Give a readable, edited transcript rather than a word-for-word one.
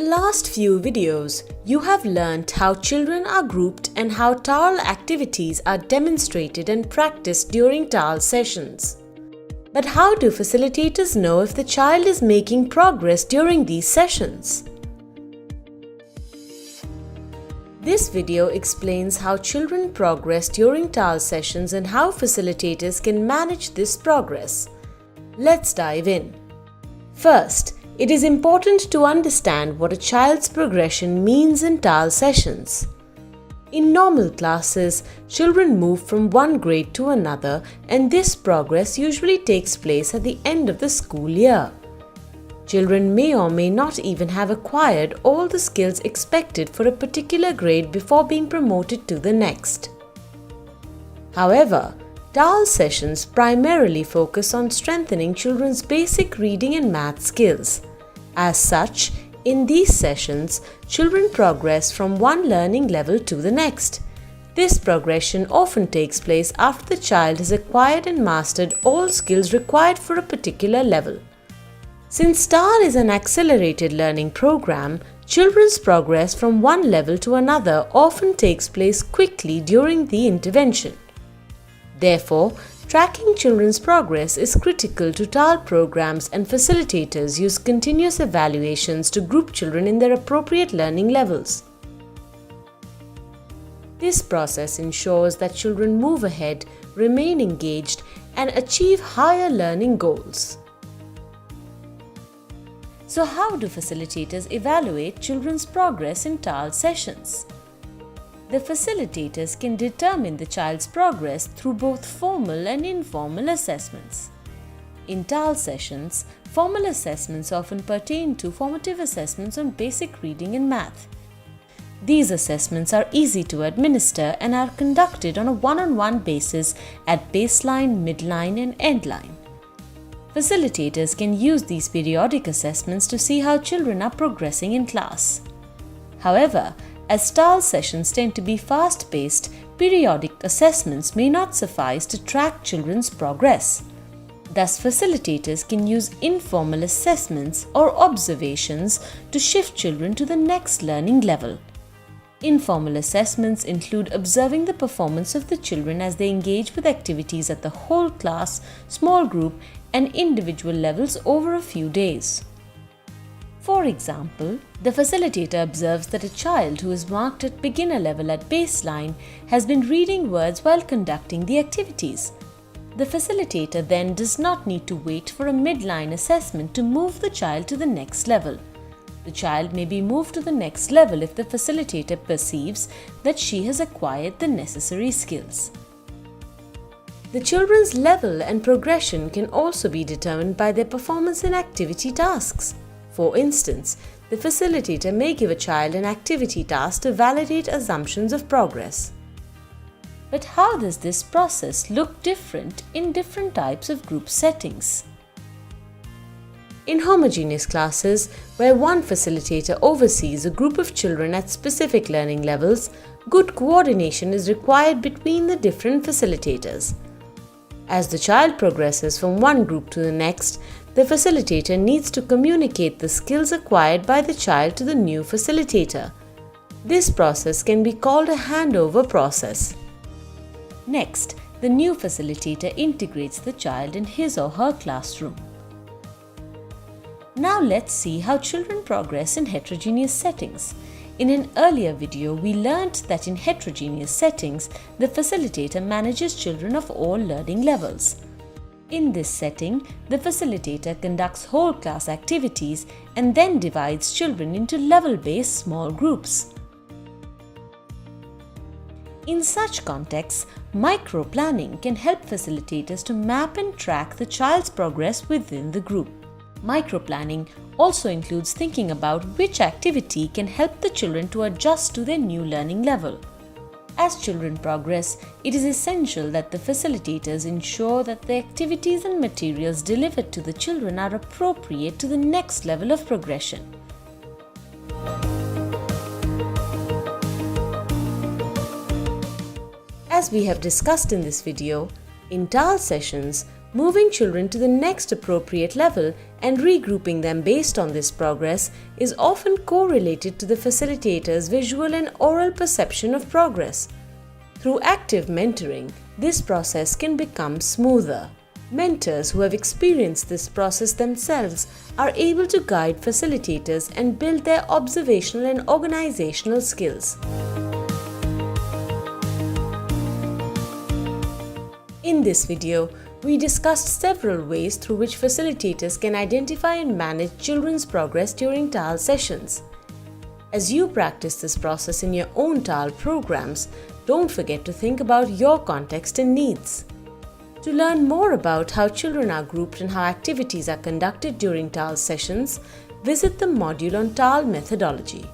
last few videos, you have learnt how children are grouped and how TaRL activities are demonstrated and practiced during TaRL sessions. But how do facilitators know if the child is making progress during these sessions? This video explains how children progress during TaRL sessions and how facilitators can manage this progress. Let's dive in. First, it is important to understand what a child's progression means in TaRL sessions. In normal classes, children move from one grade to another, and this progress usually takes place at the end of the school year. Children may or may not even have acquired all the skills expected for a particular grade before being promoted to the next. However, TaRL sessions primarily focus on strengthening children's basic reading and math skills. As such, in these sessions, children progress from one learning level to the next. This progression often takes place after the child has acquired and mastered all skills required for a particular level. Since TaRL is an accelerated learning program, children's progress from one level to another often takes place quickly during the intervention. Therefore, tracking children's progress is critical to TaRL programs, and facilitators use continuous evaluations to group children in their appropriate learning levels. This process ensures that children move ahead, remain engaged, and achieve higher learning goals. So how do facilitators evaluate children's progress in TaRL sessions? The facilitators can determine the child's progress through both formal and informal assessments. In TaRL sessions, formal assessments often pertain to formative assessments on basic reading and math. These assessments are easy to administer and are conducted on a one-on-one basis at baseline, midline, and endline. Facilitators can use these periodic assessments to see how children are progressing in class. However, as TaRL sessions tend to be fast-paced, periodic assessments may not suffice to track children's progress. Thus, facilitators can use informal assessments or observations to shift children to the next learning level. Informal assessments include observing the performance of the children as they engage with activities at the whole class, small group, and individual levels over a few days. For example, the facilitator observes that a child who is marked at beginner level at baseline has been reading words while conducting the activities. The facilitator then does not need to wait for a midline assessment to move the child to the next level. The child may be moved to the next level if the facilitator perceives that she has acquired the necessary skills. The children's level and progression can also be determined by their performance in activity tasks. For instance, the facilitator may give a child an activity task to validate assumptions of progress. But how does this process look different in different types of group settings? In homogeneous classes, where one facilitator oversees a group of children at specific learning levels, good coordination is required between the different facilitators. As the child progresses from one group to the next, the facilitator needs to communicate the skills acquired by the child to the new facilitator. This process can be called a handover process. Next, the new facilitator integrates the child in his or her classroom. Now let's see how children progress in heterogeneous settings. In an earlier video, we learnt that in heterogeneous settings, the facilitator manages children of all learning levels. In this setting, the facilitator conducts whole class activities and then divides children into level-based small groups. In such contexts, micro-planning can help facilitators to map and track the child's progress within the group. Micro-planning also includes thinking about which activity can help the children to adjust to their new learning level. As children progress, it is essential that the facilitators ensure that the activities and materials delivered to the children are appropriate to the next level of progression. As we have discussed in this video, in TaRL sessions, Moving children to the next appropriate level and regrouping them based on this progress is often correlated to the facilitator's visual and oral perception of progress. Through active mentoring, this process can become smoother. Mentors who have experienced this process themselves are able to guide facilitators and build their observational and organizational skills. In this video, we discussed several ways through which facilitators can identify and manage children's progress during TaRL sessions. As you practice this process in your own TaRL programs, don't forget to think about your context and needs. To learn more about how children are grouped and how activities are conducted during TaRL sessions, visit the module on TaRL methodology.